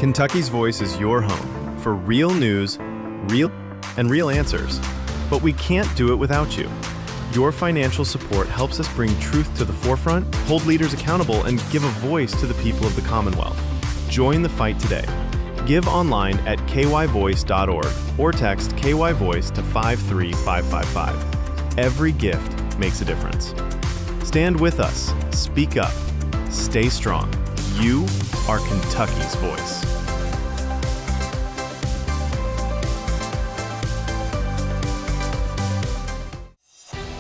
Kentucky's Voice is your home for real news, real answers. But we can't do it without you. Your financial support helps us bring truth to the forefront, hold leaders accountable, and give a voice to the people of the Commonwealth. Join the fight today. Give online at kyvoice.org or text KYVoice to 53555. Every gift makes a difference. Stand with us. Speak up. Stay strong. You are Kentucky's voice.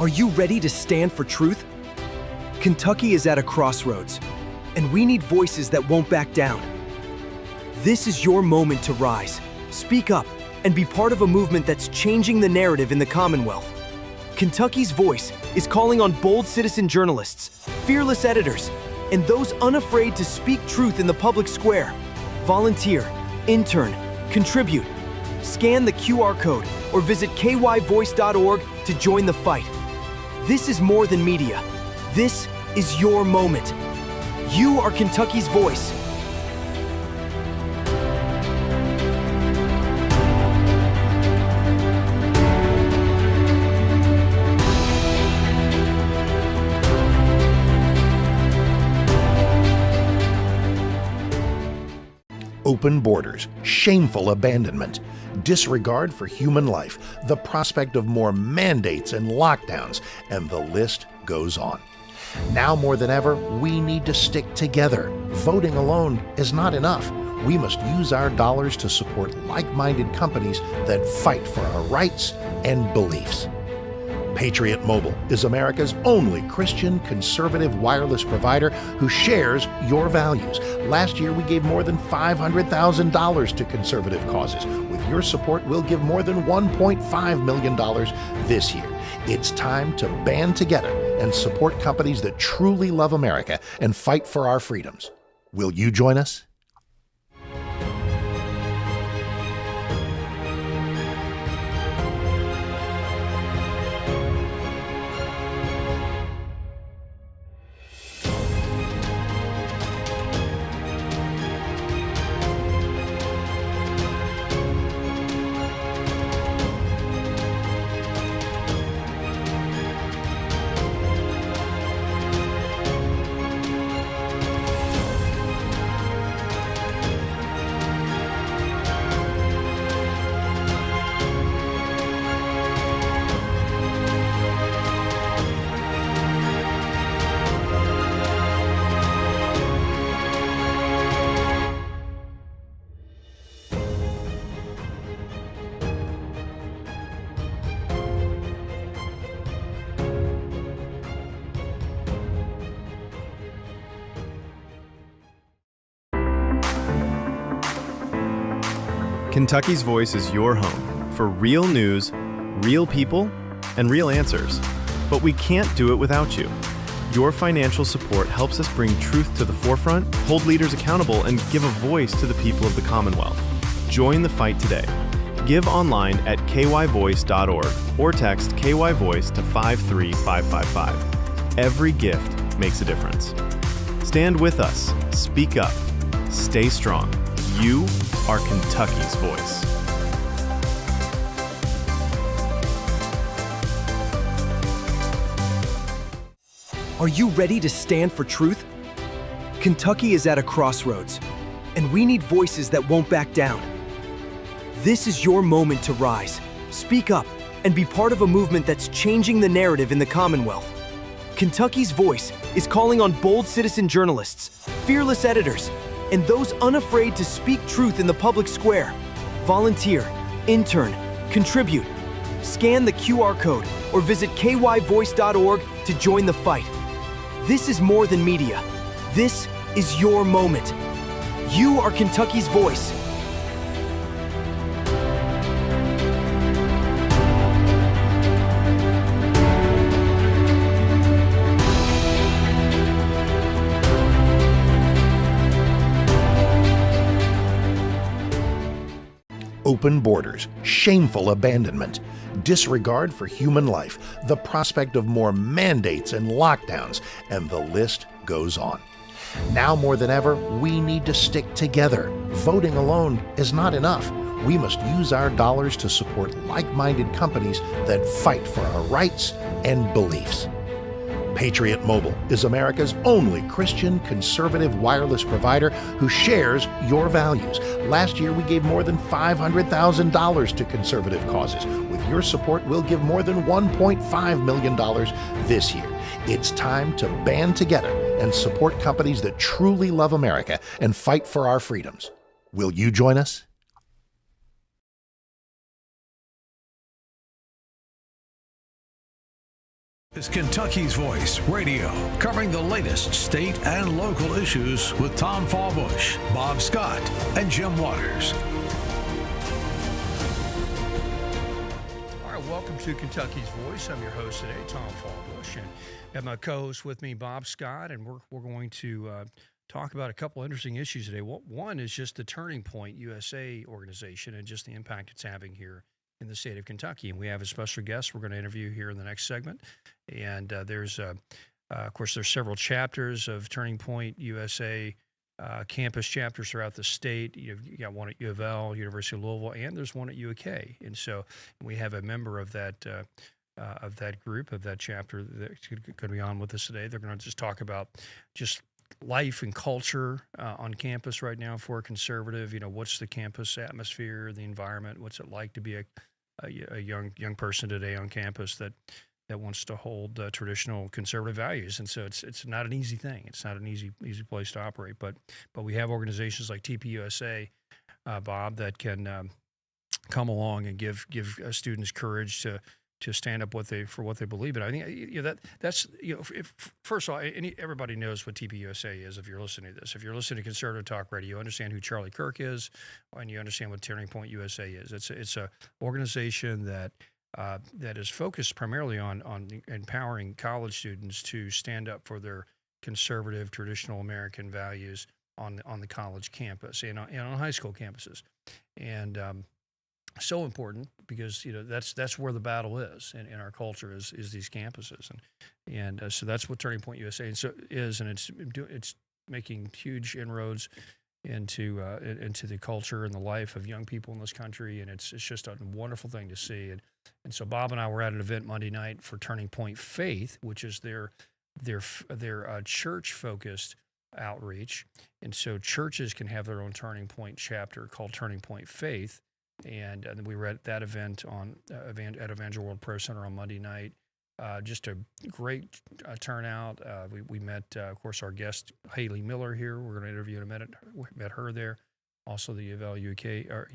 Are you ready to stand for truth? Kentucky is at a crossroads, and we need voices that won't back down. This is your moment to rise, speak up, and be part of a movement that's changing the narrative in the Commonwealth. Kentucky's Voice is calling on bold citizen journalists, fearless editors, and those unafraid to speak truth in the public square. Volunteer, intern, contribute. Scan the QR code or visit kyvoice.org to join the fight. This is more than media. This is your moment. You are Kentucky's voice. Open borders, shameful abandonment, disregard for human life, the prospect of more mandates and lockdowns, and the list goes on. Now more than ever, we need to stick together. Voting alone is not enough. We must use our dollars to support like-minded companies that fight for our rights and beliefs. Patriot Mobile is America's only Christian conservative wireless provider who shares your values. Last year, we gave more than $500,000 to conservative causes. With your support, we'll give more than $1.5 million this year. It's time to band together and support companies that truly love America and fight for our freedoms. Will you join us? Kentucky's Voice is your home for real news, real people, and real answers. But we can't do it without you. Your financial support helps us bring truth to the forefront, hold leaders accountable, and give a voice to the people of the Commonwealth. Join the fight today. Give online at kyvoice.org or text KYVoice to 53555. Every gift makes a difference. Stand with us. Speak up. Stay strong. You are Kentucky's voice. Are you ready to stand for truth? Kentucky is at a crossroads, and we need voices that won't back down. This is your moment to rise, speak up, and be part of a movement that's changing the narrative in the Commonwealth. Kentucky's Voice is calling on bold citizen journalists, fearless editors, and those unafraid to speak truth in the public square. Volunteer, intern, contribute. Scan the QR code or visit kyvoice.org to join the fight. This is more than media. This is your moment. You are Kentucky's voice. Open borders, shameful abandonment, disregard for human life, the prospect of more mandates and lockdowns, and the list goes on. Now more than ever, we need to stick together. Voting alone is not enough. We must use our dollars to support like-minded companies that fight for our rights and beliefs. Patriot Mobile is America's only Christian conservative wireless provider who shares your values. Last year, we gave more than $500,000 to conservative causes. With your support, we'll give more than $1.5 million this year. It's time to band together and support companies that truly love America and fight for our freedoms. Will you join us? Is Kentucky's Voice Radio, covering the latest state and local issues with Tom Fallbush, Bob Scott, and Jim Waters. All right, welcome to Kentucky's Voice. I'm your host today, Tom Fallbush, and I have my co-host with me, Bob Scott, and we're going to talk about a couple interesting issues today. One is just the Turning Point USA organization and just the impact it's having here in the state of Kentucky. And we have a special guest we're going to interview here in the next segment. And there's, of course, there's several chapters of Turning Point USA campus chapters throughout the state. You got one at U of L, University of Louisville, and there's one at UK. And so we have a member of that group, of that chapter that's going to be on with us today. They're going to just talk about just life and culture on campus right now for a conservative. You know, what's the campus atmosphere, the environment? What's it like to be a young person today on campus that wants to hold traditional conservative values? And so it's not an easy thing. It's not an easy place to operate. But we have organizations like TPUSA, Bob, that can come along and give students courage to stand up for what they believe in. I think that's first of all, everybody knows what TPUSA is if you're listening to this. If you're listening to Conservative Talk Radio, you understand who Charlie Kirk is, and you understand what Turning Point USA is. It's a organization that is focused primarily on empowering college students to stand up for their conservative, traditional American values on the college campus and on high school campuses, and so important because that's where the battle is in our culture is these campuses, and so that's what Turning Point USA and it's making huge inroads into the culture and the life of young people in this country, and it's just a wonderful thing to see. And so Bob and I were at an event Monday night for Turning Point Faith, which is their church focused outreach, and so churches can have their own Turning Point chapter called Turning Point Faith. And then we were at that event at Evangel World Prayer Center on Monday night. Just a great turnout. We met, of course, our guest Haley Miller here. We're going to interview in a minute. We met her there. Also, the U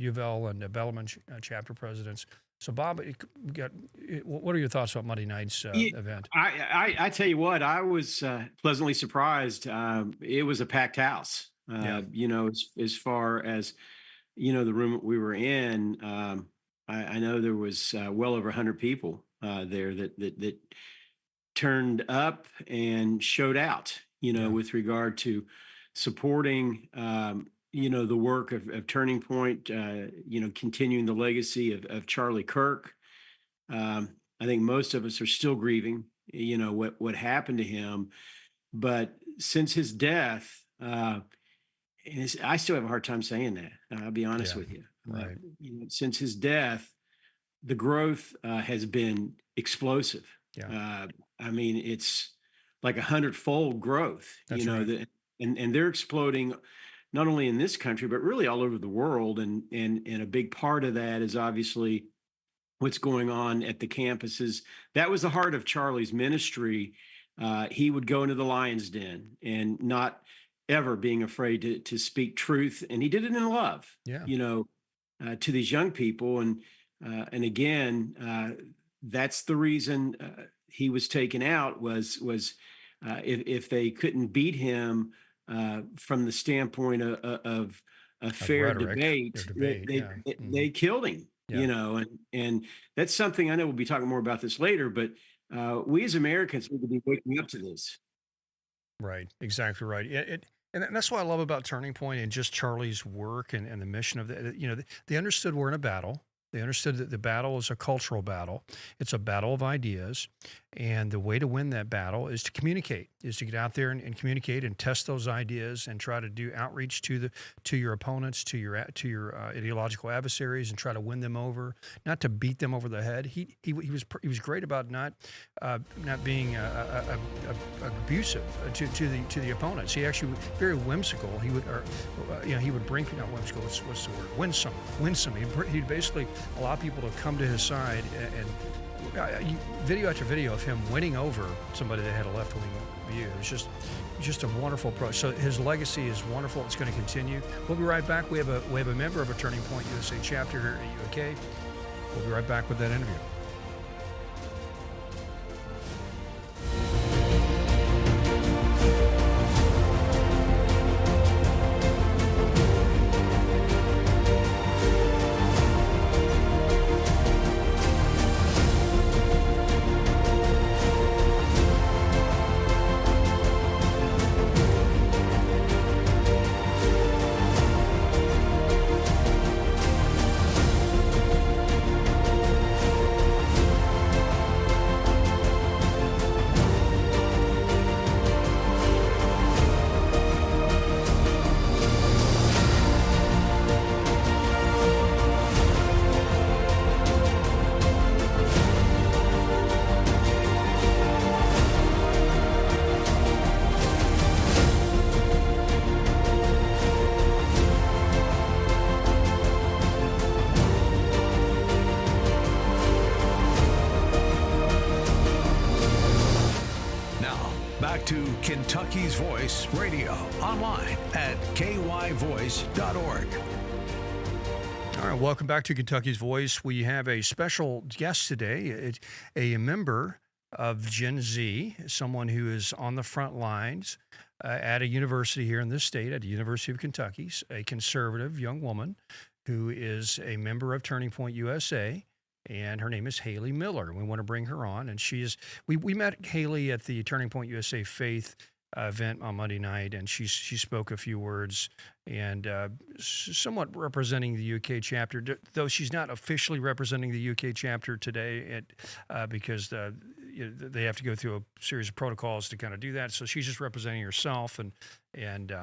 of L and Bellarmine chapter presidents. So, Bob, what are your thoughts about Monday night's event? I tell you what, I was pleasantly surprised. It was a packed house. As far as the room we were in, I know there was well over 100 people there that turned up and showed out, with regard to supporting, the work of Turning Point, continuing the legacy of Charlie Kirk. I think most of us are still grieving, what happened to him. But since his death, I still have a hard time saying that. I'll be honest with you. Right. Since his death, the growth has been explosive. Yeah. It's like 100-fold growth. That's right. And they're exploding not only in this country but really all over the world. And a big part of that is obviously what's going on at the campuses. That was the heart of Charlie's ministry. He would go into the lion's den and not ever being afraid to speak truth, and he did it in love. Yeah. To these young people, and again, that's the reason he was taken out was if they couldn't beat him from the standpoint of a fair rhetoric, debate, they killed him. Yeah. And that's something I know we'll be talking more about this later, but we as Americans need to be waking up to this. Right, exactly right. And that's what I love about Turning Point and just Charlie's work and the mission of the, they understood we're in a battle. They understood that the battle is a cultural battle. It's a battle of ideas. And the way to win that battle is to communicate, is to get out there and communicate and test those ideas and try to do outreach to your opponents, to your ideological adversaries, and try to win them over, not to beat them over the head. He was great about not being abusive to the opponents. He actually was very whimsical. He would bring, not whimsical. What's the word? Winsome. He'd basically allow people to come to his side and video after video of him winning over somebody that had a left-wing view. It was just a wonderful approach. So his legacy is wonderful. It's going to continue. We'll be right back. We have a member of a Turning Point USA chapter here at UK. We'll be right back with that interview. Back to Kentucky's Voice Radio, online at kyvoice.org. All right, welcome back to Kentucky's Voice. We have a special guest today, a member of Gen Z, someone who is on the front lines at a university here in this state, at the University of Kentucky, a conservative young woman who is a member of Turning Point USA. And her name is Haley Miller. We want to bring her on. And we met Haley at the Turning Point USA Faith event on Monday night, and she spoke a few words and somewhat representing the UK chapter, though she's not officially representing the UK chapter today because they have to go through a series of protocols to kind of do that. So she's just representing herself,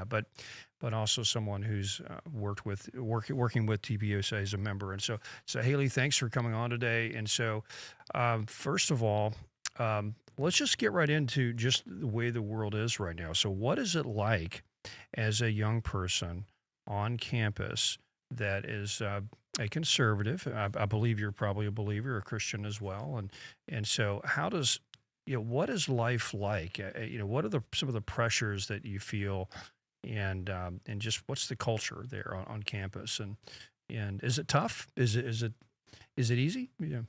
but also someone who's working with TPUSA as a member. And so Haley, thanks for coming on today. And so first of all, let's just get right into just the way the world is right now. So what is it like as a young person on campus that is a conservative? I believe you're probably a believer, a Christian as well. And so what is life like? What are some of the pressures that you feel, and just what's the culture there on campus? And is it tough? Is it easy? Yeah.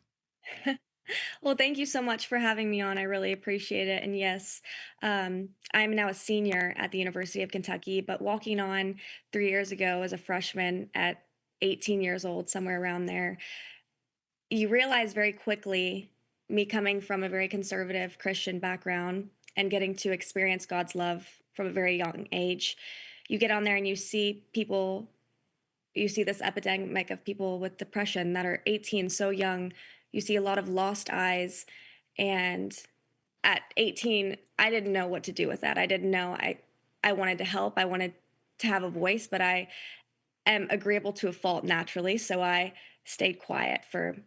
Well, thank you so much for having me on. I really appreciate it. And yes, I'm now a senior at the University of Kentucky, but walking on 3 years ago as a freshman at 18 years old, somewhere around there, you realize very quickly, me coming from a very conservative Christian background and getting to experience God's love from a very young age, you get on there and you see this epidemic of people with depression that are 18, so young. You see a lot of lost eyes. And at 18, I didn't know what to do with that. I didn't know. I wanted to help. I wanted to have a voice, but I am agreeable to a fault naturally. So I stayed quiet for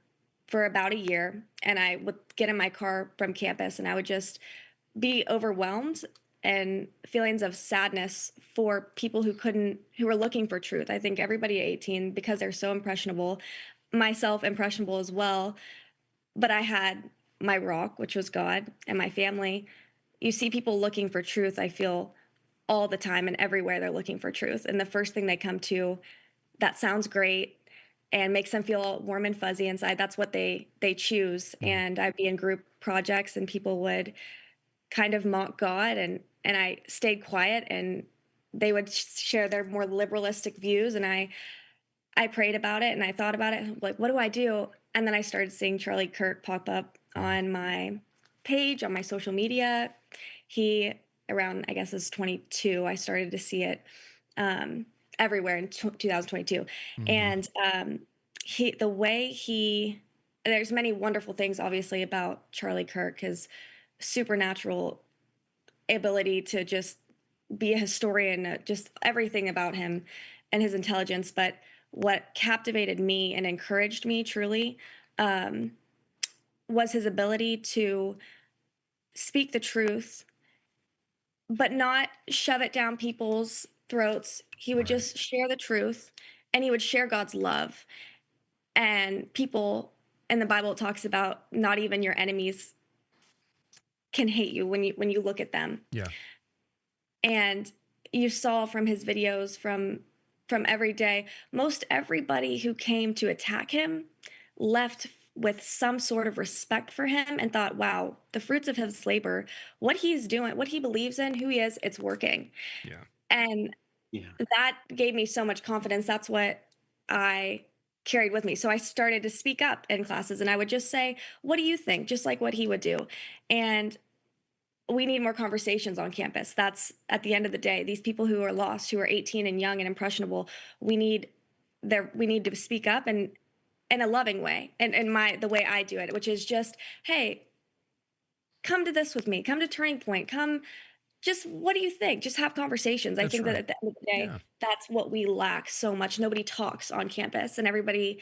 about a year. And I would get in my car from campus and I would just be overwhelmed and feelings of sadness for people who were looking for truth. I think everybody at 18, because they're so impressionable, myself impressionable as well, but I had my rock, which was God, and my family. You see people looking for truth, I feel, all the time, and everywhere they're looking for truth. And the first thing they come to that sounds great and makes them feel warm and fuzzy inside, that's what they choose. And I'd be in group projects and people would kind of mock God, and I stayed quiet, and they would share their more liberalistic views, and I prayed about it and I thought about it, like, what do I do? And then I started seeing Charlie Kirk pop up on my page, on my social media. He, around, I guess, is 22, I started to see it everywhere in 2022. And the way he there's many wonderful things, obviously, about Charlie Kirk, his supernatural ability to just be a historian, just everything about him and his intelligence. But what captivated me and encouraged me truly um, was his ability to speak the truth, but not shove it down people's throats. He would Right. just share the truth, and he would share God's love. And people in the Bible, it talks about not even your enemies can hate you when you look at them. Yeah. And you saw from his videos from every day, most everybody who came to attack him left with some sort of respect for him and thought, wow, the fruits of his labor, what he's doing, what he believes in, who he is, it's working. Yeah. And Yeah. that gave me so much confidence. That's what I carried with me. So I started to speak up in classes, and I would just say, what do you think? Just like what he would do. And we need more conversations on campus. That's at the end of the day, these people who are lost, who are 18 and young and impressionable, we need we need to speak up, and in a loving way, and the way I do it, which is just, hey, come to this with me, come to Turning Point, come, just what do you think? Just have conversations. I That's think that right. at the end of the day, Yeah. that's what we lack so much. Nobody talks on campus, and everybody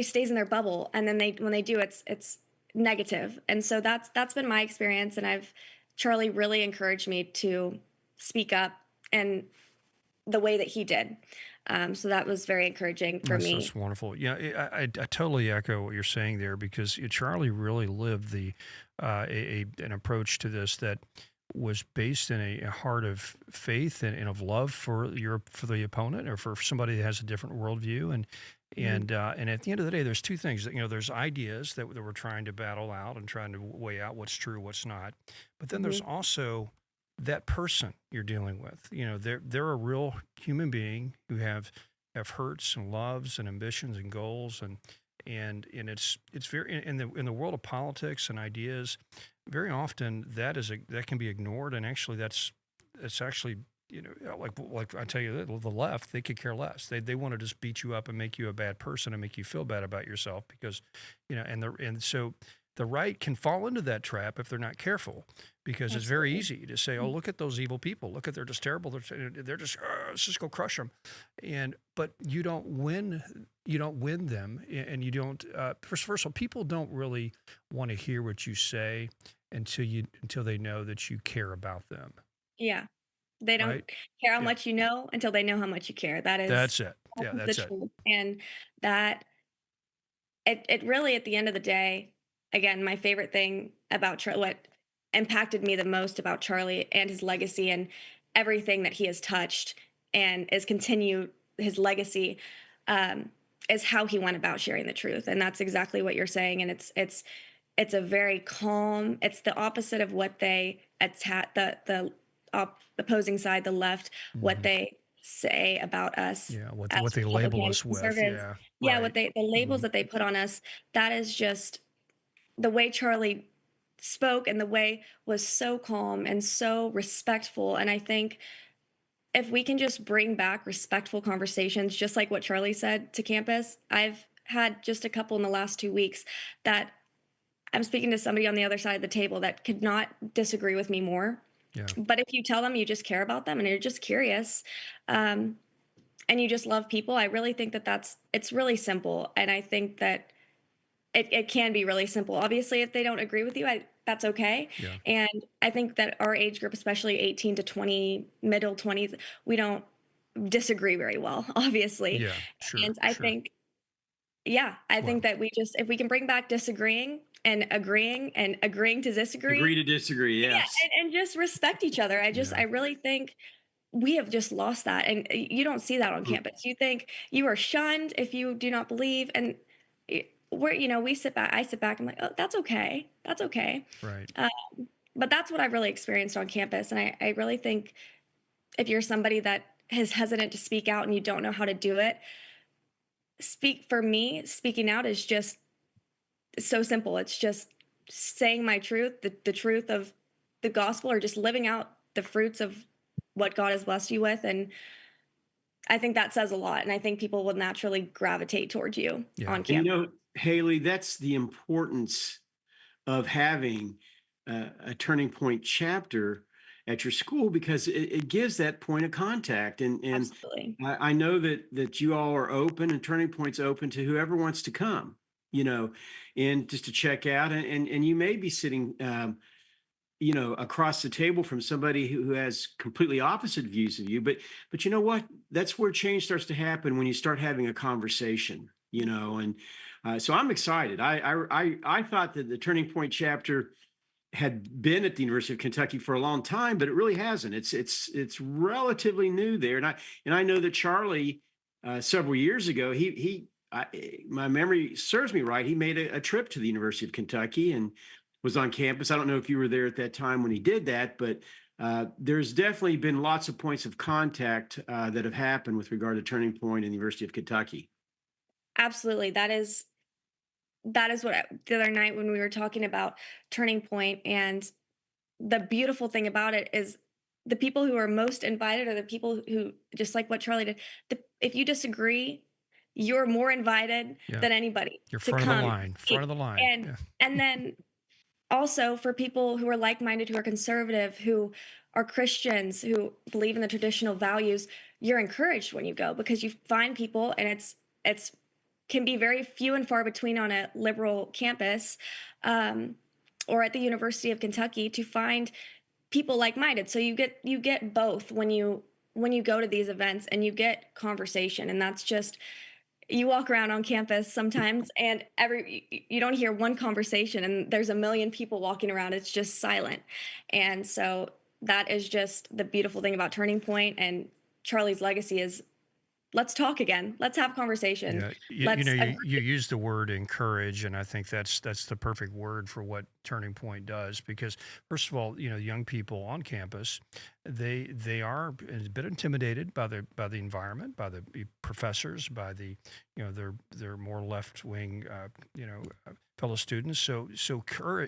stays in their bubble, and then when they do, it's negative. And so that's been my experience, and I've Charlie really encouraged me to speak up and the way that he did. So that was very encouraging for That's me. wonderful. Yeah, I totally echo what you're saying there, because Charlie really lived an approach to this that was based in a heart of faith and of love for the opponent, or for somebody that has a different worldview. And at the end of the day, there's two things. There's ideas that we're trying to battle out and trying to weigh out what's true, what's not. But then there's also that person you're dealing with. They're a real human being who have hurts and loves and ambitions and goals, and it's very in the world of politics and ideas. Very often that can be ignored, and actually it's actually, like I tell you, the left, they could care less. They want to just beat you up and make you a bad person and make you feel bad about yourself, because and so the right can fall into that trap if they're not careful, because it's very easy to say, oh, look at those evil people, they're just terrible, they're just let's just go crush them. But you don't win them, and you don't first of all, people don't really want to hear what you say until they know that you care about them. Yeah. They don't Right. care how Yeah. much you know until they know how much you care. That's it. Yeah, That's the that's it. truth. And that it really, at the end of the day, again, my favorite thing about what impacted me the most about Charlie and his legacy and everything that he has touched and is continued his legacy, um, is how he went about sharing the truth. And that's exactly what you're saying. And it's a very calm. It's the opposite of what they attack the opposing side, the left, what Mhm. they say about us Yeah, as what they label Republicans, us with. conservatives. Yeah, Yeah, right. the labels Mhm. that they put on us. That is just the way Charlie spoke, and the way was so calm and so respectful. And I think if we can just bring back respectful conversations, just like what Charlie said to campus, I've had just a couple in the last 2 weeks that I'm speaking to somebody on the other side of the table that could not disagree with me more. Yeah. But if you tell them you just care about them and you're just curious, um, and you just love people, I really think that it's really simple. And I think that it can be really simple. Obviously, if they don't agree with you, that's okay. Yeah. And I think that our age group, especially 18 to 20, middle 20s, we don't disagree very well, obviously. Yeah. Sure. And I Sure. think, yeah, I Well, think that if we can bring back disagreeing and agreeing to Agree disagree, to disagree. yeah, Yes. and just respect each other. yeah. I really think we have just lost that, and you don't see that on campus. You think you are shunned if you do not believe, and we sit back. I sit back. I'm like, oh, that's okay. That's okay. Right. Uh, but that's what I've really experienced on campus, and I really think if you're somebody that is hesitant to speak out and you don't know how to do it, speaking out is just so simple. It's just saying my truth, the truth of the gospel, or just living out the fruits of what God has blessed you with. And I think that says a lot. And I think people will naturally gravitate towards you Yeah. on And campus. Haley, that's the importance of having a turning point chapter at your school, because it gives that point of contact. And Absolutely. I know that you all are open, and Turning Point's open to whoever wants to come, and just to check out. And you may be sitting, across the table from somebody who has completely opposite views of you. But you know what? That's where change starts to happen, when you start having a conversation, and so I'm excited. I thought that the Turning Point chapter had been at the University of Kentucky for a long time, but it really hasn't. It's relatively new there, and I know that Charlie, several years ago, my memory serves me right, he made a trip to the University of Kentucky and was on campus. I don't know if you were there at that time when he did that, but there's definitely been lots of points of contact that have happened with regard to Turning Point and the University of Kentucky. Absolutely. That is what the other night when we were talking about Turning Point, and the beautiful thing about it is the people who are most invited are the people who, just like what Charlie did, if you disagree, you're more invited Yeah. than anybody You're to front of the come. line. Front of the line. And Yeah. and then also for people who are like-minded, who are conservative, who are Christians, who believe in the traditional values, you're encouraged when you go, because you find people, and it's can be very few and far between on a liberal campus, or at the University of Kentucky, to find people like-minded. So you get both when you go to these events, and you get conversation. And that's just, you walk around on campus sometimes, and you don't hear one conversation, and there's a million people walking around. It's just silent. And so that is just the beautiful thing about Turning Point, and Charlie's legacy is, let's talk again. Let's have conversation. Yeah, Let's you use the word encourage, and I think that's the perfect word for what Turning Point does. Because first of all, young people on campus, they are a bit intimidated by the environment, by the professors, by the they're more left wing fellow students. So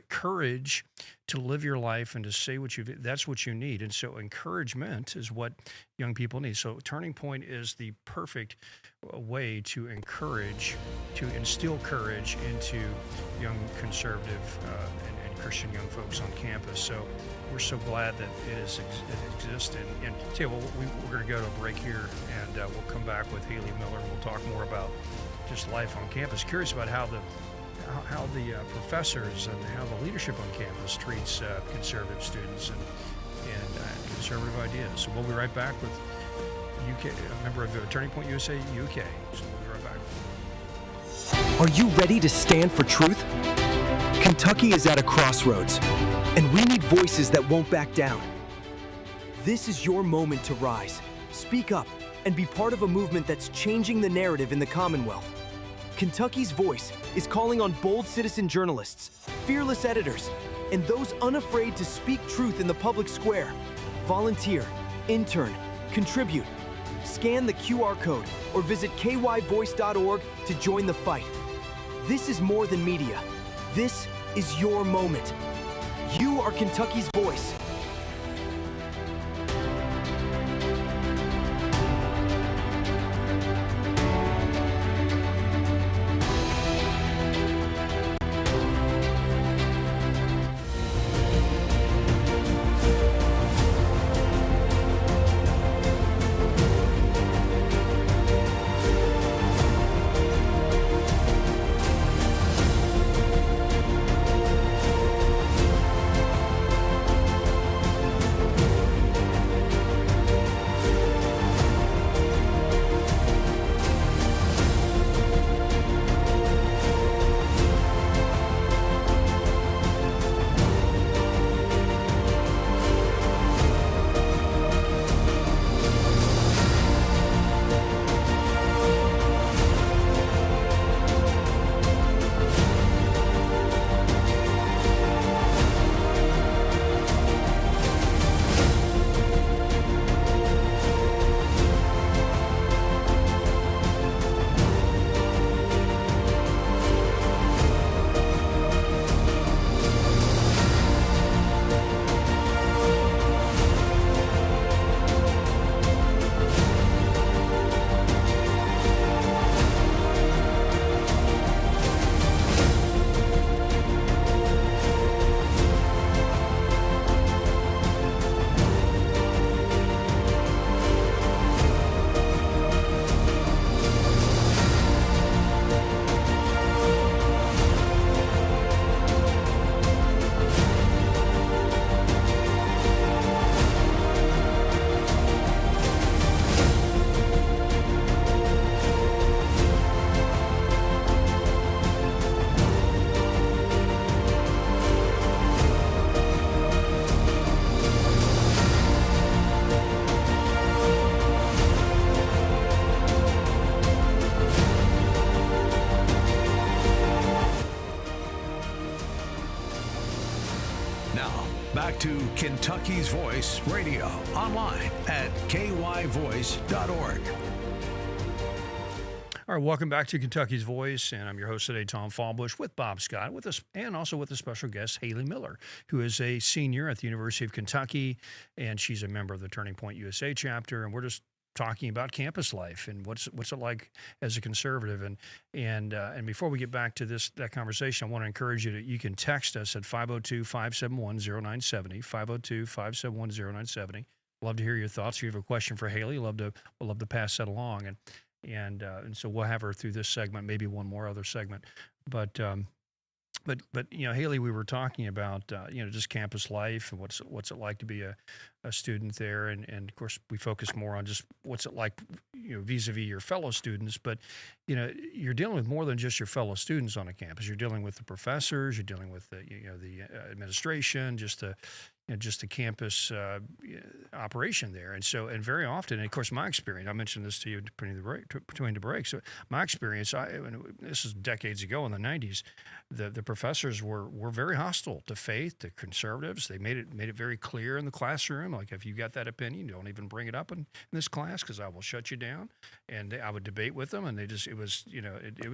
courage to live your life and to say that's what you need. And so encouragement is what young people need. So Turning Point is the perfect way to instill courage into young conservative and Christian young folks on campus. So we're so glad that it exists. And tell you what, we're going to go to a break here, and we'll come back with Haley Miller, and we'll talk more about just life on campus. Curious about how the professors and how the leadership on campus treats conservative students and conservative ideas. So we'll be right back with UK, a member of Turning Point USA UK. So we'll be right back. Are you ready to stand for truth? Kentucky is at a crossroads, and we need voices that won't back down. This is your moment to rise, speak up, and be part of a movement that's changing the narrative in the Commonwealth. Kentucky's Voice is calling on bold citizen journalists, fearless editors, and those unafraid to speak truth in the public square. Volunteer, intern, contribute. Scan the QR code or visit kyvoice.org to join the fight. This is more than media. This is your moment. You are Kentucky's voice. to Kentucky's Voice Radio online at kyvoice.org. All right, welcome back to Kentucky's Voice, and I'm your host today, Tom Fallbush, with Bob Scott, with us, and also with a special guest, Haley Miller, who is a senior at the University of Kentucky, and she's a member of the Turning Point USA chapter, and we're just talking about campus life and what's it like as a conservative. And before we get back to that conversation, I want to encourage you can text us at 502-571-0970, 502-571-0970. Love to hear your thoughts. If you have a question for Haley, we'll love to pass that along. And so we'll have her through this segment, maybe one more other segment. But Haley, we were talking about just campus life and what's it like to be a student there, and of course we focus more on just what's it like vis-a-vis your fellow students. But you're dealing with more than just your fellow students on a campus. You're dealing with the professors. You're dealing with the administration, just the campus operation there. And very often, and of course, my experience, I mentioned this to you between the breaks. So my experience, this is decades ago in the 90s, the professors were very hostile to faith, to conservatives. They made it very clear in the classroom, like, if you got that opinion, don't even bring it up in this class, because I will shut you down. And I would debate with them, and it was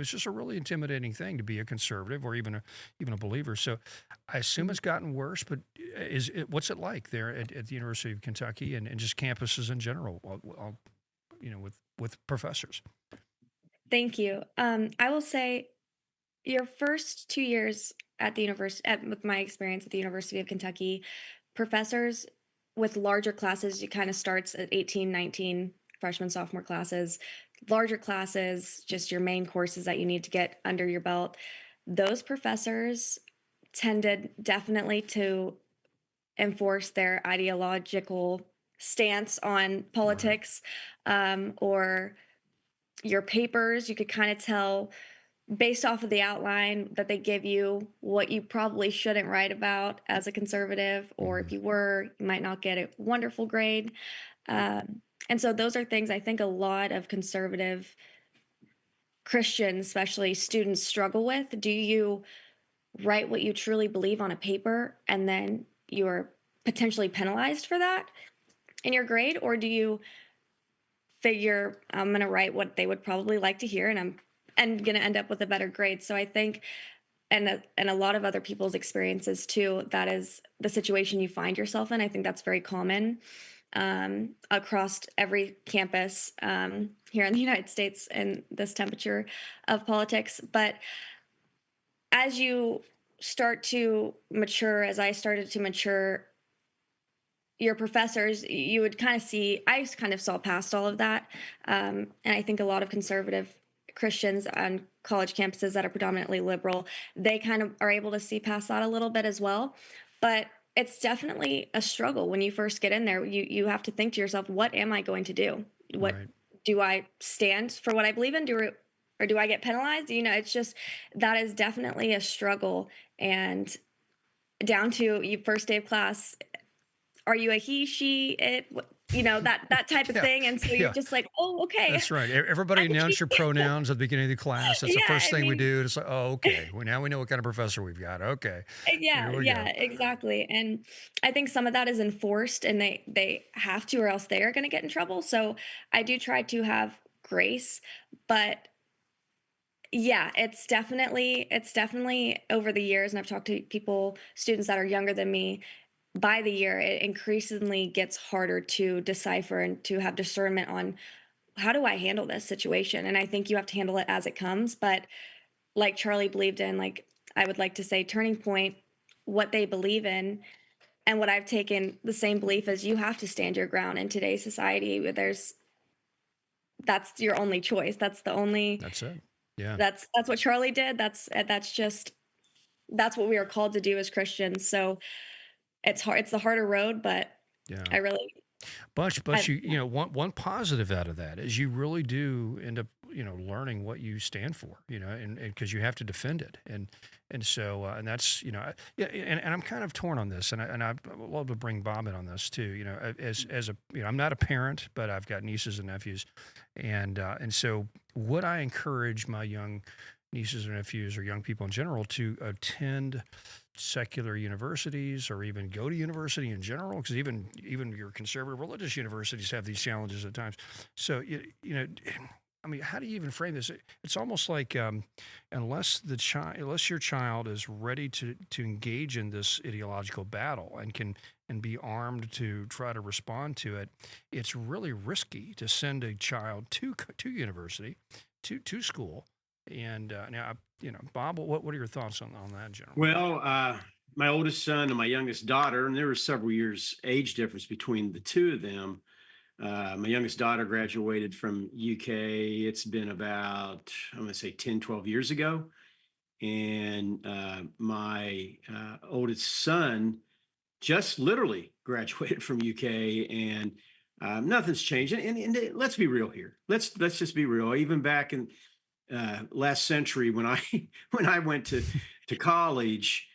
just a really intimidating thing to be a conservative or even a believer. So I assume it's gotten worse, but what's it like there at the University of Kentucky and just campuses in general, with professors? Thank you. I will say your first 2 years at the university, with my experience at the University of Kentucky, professors with larger classes, it kind of starts at 18, 19, freshman, sophomore classes, larger classes, just your main courses that you need to get under your belt. Those professors tended definitely to enforce their ideological stance on politics, or your papers. You could kind of tell based off of the outline that they give you what you probably shouldn't write about as a conservative, or if you might not get a wonderful grade. And so those are things I think a lot of conservative Christians, especially students, struggle with. Do you write what you truly believe on a paper and then you're potentially penalized for that in your grade? Or do you figure, I'm going to write what they would probably like to hear, and I'm going to end up with a better grade? So I think, and a lot of other people's experiences too, that is the situation you find yourself in. I think that's very common across every campus here in the United States in this temperature of politics. But as you start to mature, as I started to mature, your professors, you would kind of see, I kind of saw past all of that. And I think a lot of conservative Christians on college campuses that are predominantly liberal, they kind of are able to see past that a little bit as well. But it's definitely a struggle when you first get in there. You have to think to yourself, what am I going to do? Do I stand for what I believe in? Or do I get penalized? It's just, that is definitely a struggle. And down to your first day of class, are you a he, she, it, that type of thing. And so you're just like, oh, okay. That's right. Everybody announce your pronouns at the beginning of the class. That's the first thing we do. It's like, oh, okay. Well, now we know what kind of professor we've got. Okay. Yeah, exactly. And I think some of that is enforced, and they have to, or else they are going to get in trouble. So I do try to have grace, but yeah, it's definitely over the years, and I've talked to students that are younger than me, by the year, it increasingly gets harder to decipher and to have discernment on, how do I handle this situation? And I think you have to handle it as it comes. But like Charlie believed in, like I would like to say, Turning Point, what they believe in, and what I've taken the same belief as, you have to stand your ground in today's society. That's your only choice. That's it. Yeah. That's what Charlie did. That's what we are called to do as Christians. So it's hard. It's the harder road, but I really. But one positive out of that is you really do end up, learning what you stand for, and because you have to defend it. And so, and that's, and I'm kind of torn on this, and I'd love to bring Bob in on this too, as a, I'm not a parent, but I've got nieces and nephews. And so would I encourage my young nieces or nephews or young people in general to attend secular universities or even go to university in general, because even your conservative religious universities have these challenges at times. So I mean, how do you even frame this? It's almost like unless your child is ready to engage in this ideological battle and be armed to try to respond to it, it's really risky to send a child to university, to school. And now, Bob, what are your thoughts on that in general? Well, my oldest son and my youngest daughter, and there was several years age difference between the two of them. My youngest daughter graduated from UK. It's been about, I'm going to say 10, 12 years ago. And my oldest son just literally graduated from UK, and nothing's changed. And let's be real here. Let's just be real. Even back in last century, when I went to college,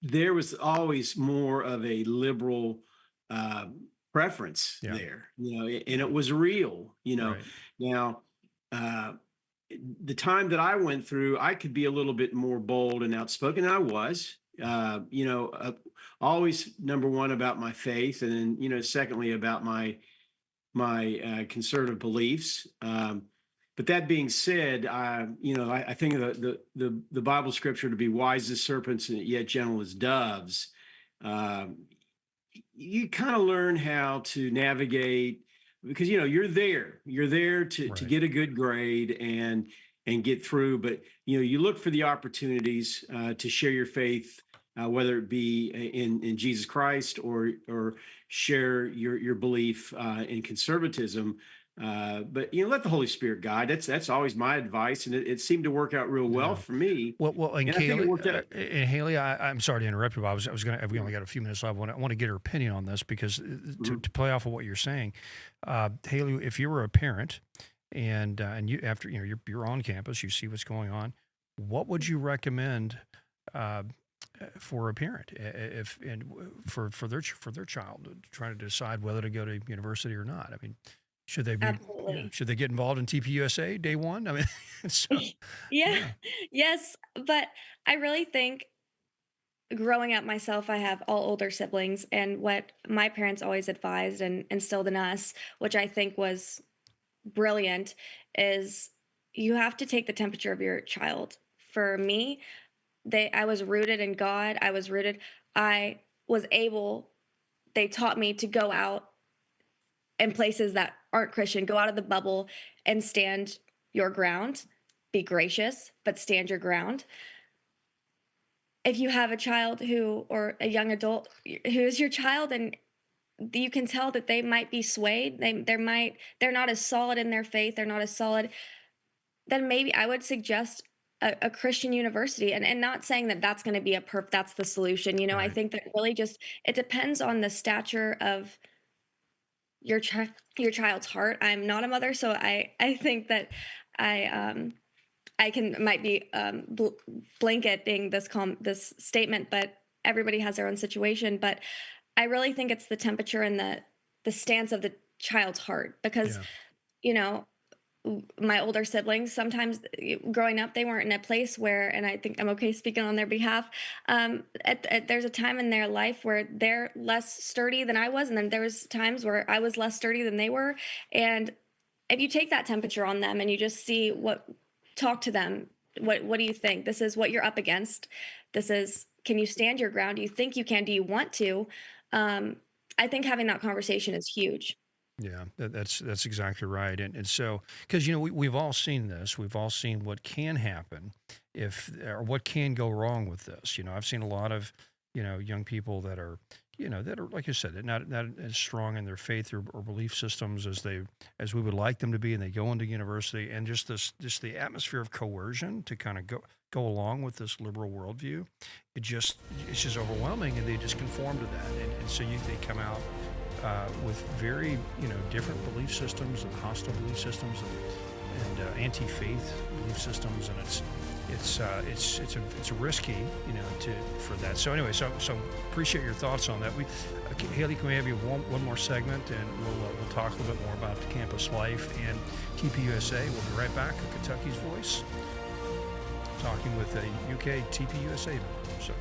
there was always more of a liberal preference there, and it was real. Right. Now, the time that I went through, I could be a little bit more bold and outspoken. And I was, always number one about my faith, and then secondly about my conservative beliefs. But that being said, I think the Bible scripture to be wise as serpents and yet gentle as doves. You kind of learn how to navigate, because you're there to Right. get a good grade and get through. But you look for the opportunities to share your faith, whether it be in Jesus Christ or share your belief in conservatism. But let the Holy Spirit guide. That's always my advice, and it seemed to work out real well for me. Well, and And I think it Haley, worked out. Haley, I'm sorry to interrupt you, but I was going to. We only got a few minutes left. I want to get her opinion on this because to play off of what you're saying, Haley, if you were a parent and you after you're on campus, you see what's going on, what would you recommend for a parent for their child trying to decide whether to go to university or not? I mean, should they be? Absolutely. Should they get involved in TPUSA day one? I mean, so Yeah. yeah, Yes, but I really think growing up myself, I have all older siblings, and what my parents always advised and instilled in us, which I think was brilliant, is you have to take the temperature of your child. For me, I was rooted in God. I was able, they taught me to go out in places that aren't Christian, go out of the bubble and stand your ground. Be gracious, but stand your ground. If you have a child or a young adult who is your child, and you can tell that they might be swayed, they're not as solid in their faith, they're not as solid, then maybe I would suggest a Christian university, and not saying that that's going to be that's the solution. I right. think that really just, it depends on the stature of your child's heart. I'm not a mother, so I think that I might be blanketing this statement, but everybody has their own situation. But I really think it's the temperature and the stance of the child's heart, because Yeah. My older siblings, sometimes growing up, they weren't in a place where, and I think I'm okay speaking on their behalf, there's a time in their life where they're less sturdy than I was, and then there was times where I was less sturdy than they were. And if you take that temperature on them and you just talk to them, what do you think? This is what you're up against. Can you stand your ground? Do you think you can? Do you want to? I think having that conversation is huge. Yeah, that's exactly right. And so, because we've all seen this, we've all seen what can happen or what can go wrong with this. I've seen a lot of young people that are like you said, they're not as strong in their faith or belief systems as we would like them to be, and they go into university, and just the atmosphere of coercion to kind of go along with this liberal worldview, it's just overwhelming, and they just conform to that, and so they come out with very different belief systems and hostile belief systems and anti-faith belief systems, and it's risky, to for that. So anyway, so appreciate your thoughts on that. Haley, can we have you one more segment, and we'll talk a little bit more about the campus life and TPUSA. We'll be right back at Kentucky's Voice, talking with a UK TPUSA member. So.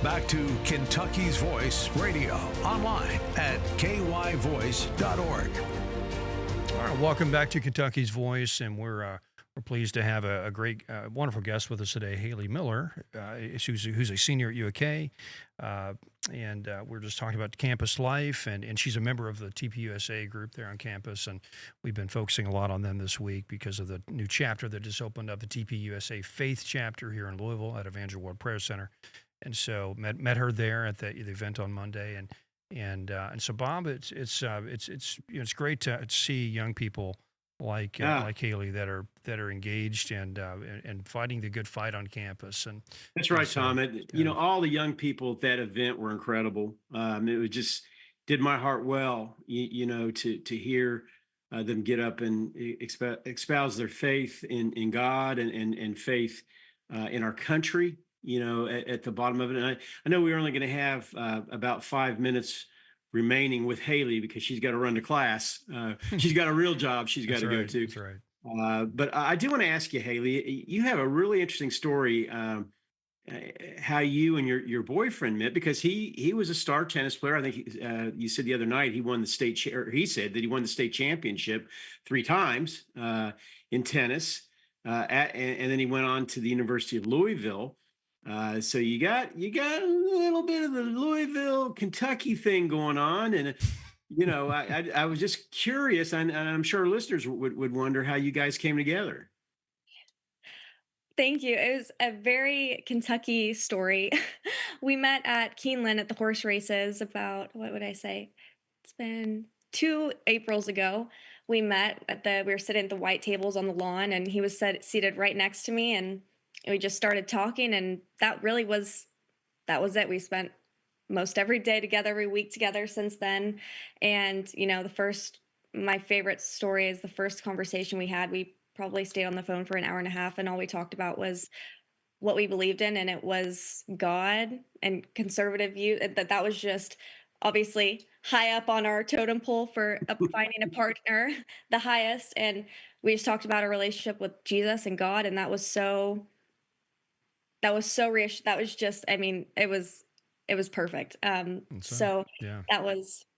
Back to Kentucky's Voice Radio, online at kyvoice.org. All right, welcome back to Kentucky's Voice, and we're pleased to have a great, wonderful guest with us today, Haley Miller, who's a senior at UK, and we're just talking about campus life, and she's a member of the TPUSA group there on campus, and we've been focusing a lot on them this week because of the new chapter that just opened up, the TPUSA Faith chapter here in Louisville at Evangel World Prayer Center. And so met her there at the event on Monday, and so Bob, it's great to see young people like Haley that are engaged and fighting the good fight on campus. And that's right, so, Tom. All the young people at that event were incredible. It was just did my heart well, to hear them get up and espouse their faith in God and faith in our country. At the bottom of it. And I know we're only going to have about 5 minutes remaining with Haley because she's got to run to class. She's got a real job she's got to go to. That's right. But I do want to ask you, Haley, you have a really interesting story how you and your boyfriend met, because he was a star tennis player. I think you said the other night he won the he said that he won the state championship 3 times in tennis. And then he went on to the University of Louisville. So you got a little bit of the Louisville, Kentucky thing going on, and I was just curious, and I'm sure listeners would wonder how you guys came together. Thank you. It was a very Kentucky story. We met at Keeneland at the horse races about, what would I say? It's been 2 Aprils ago. We met we were sitting at the white tables on the lawn, and he was seated right next to me, and we just started talking, and that was it. We spent most every day together, every week together since then. And, my favorite story is the first conversation we had. We probably stayed on the phone for an hour and a half, and all we talked about was what we believed in, and it was God and conservative view. That was just obviously high up on our totem pole for finding a partner, the highest. And we just talked about our relationship with Jesus and God, and that was so reassuring. That was just, it was it was perfect. And so, So yeah.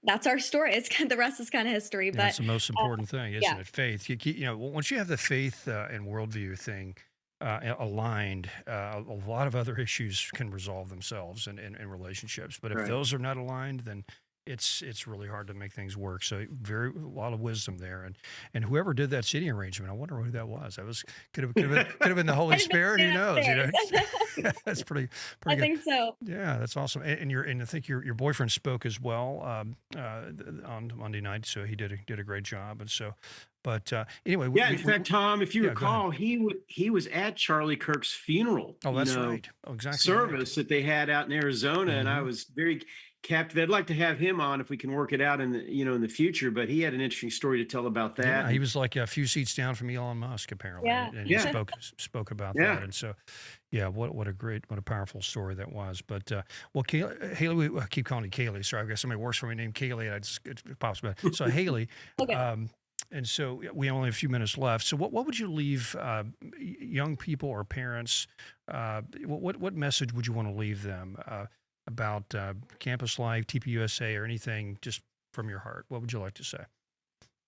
that's our story. It's kind the rest is kind of history, Yeah, but that's the most important thing, isn't yeah, it? Faith. Once you have the faith and worldview thing aligned, a lot of other issues can resolve themselves in relationships. But if Right. those are not aligned, then it's really hard to make things work. So a lot of wisdom there, and whoever did that seating arrangement, I wonder who that was. That was could have been the Holy I didn't Spirit. Who get knows? You know, upstairs. that's I pretty good. think so. Yeah, that's awesome. And I think your boyfriend spoke as well on Monday night, so he did a great job. And so, but anyway, Yeah, in fact, Tom, if you yeah, go ahead. recall, he was at Charlie Kirk's funeral, Oh, that's right. Oh, exactly right. service that they had out in Arizona, and I Mhm. was very captivated. I'd like to have him on if we can work it out in the future. But he had an interesting story to tell about that. Yeah, he was like a few seats down from Elon Musk apparently, Yeah. and he Yeah. spoke about Yeah. that. And so, yeah, what a powerful story that was. But well, Haley, I keep calling you Kaylee. Sorry, I've got somebody worse for me named Kaylee. And it pops back. So Haley, Okay. and so we only have a few minutes left. So what would you leave young people or parents? What message would you want to leave them about campus life, TPUSA, or anything just from your heart? What would you like to say?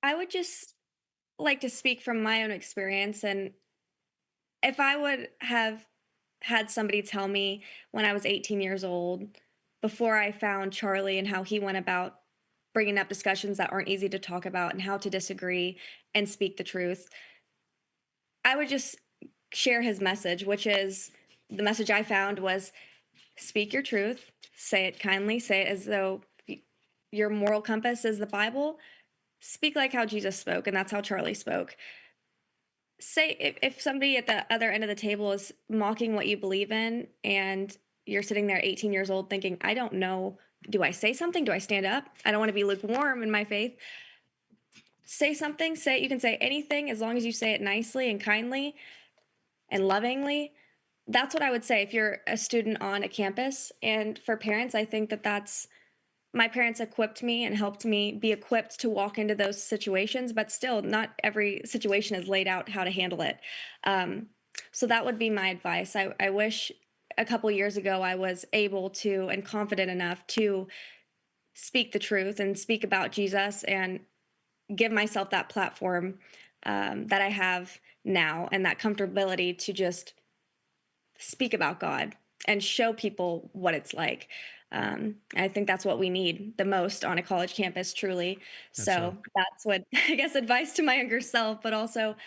I would just like to speak from my own experience, and if I would have had somebody tell me when I was 18 years old, before I found Charlie and how he went about bringing up discussions that aren't easy to talk about and how to disagree and speak the truth, I would just share his message, which is the message I found was speak your truth, say it kindly, say it as though your moral compass is the Bible. Speak like how Jesus spoke, and that's how Charlie spoke. Say if somebody at the other end of the table is mocking what you believe in, and you're sitting there 18 years old thinking, I don't know, do I say something? Do I stand up? I don't want to be lukewarm in my faith. Say something, you can say anything as long as you say it nicely and kindly and lovingly. That's what I would say if you're a student on a campus. And for parents, I think that's my parents equipped me and helped me be equipped to walk into those situations, but still, not every situation is laid out how to handle it. Um, so that would be my advice. I wish a couple years ago I was able to and confident enough to speak the truth and speak about Jesus and give myself that platform that I have now and that comfortability to just speak about God and show people what it's like. I think that's what we need the most on a college campus, truly. That's right. So that's what I guess advice to my younger self, but also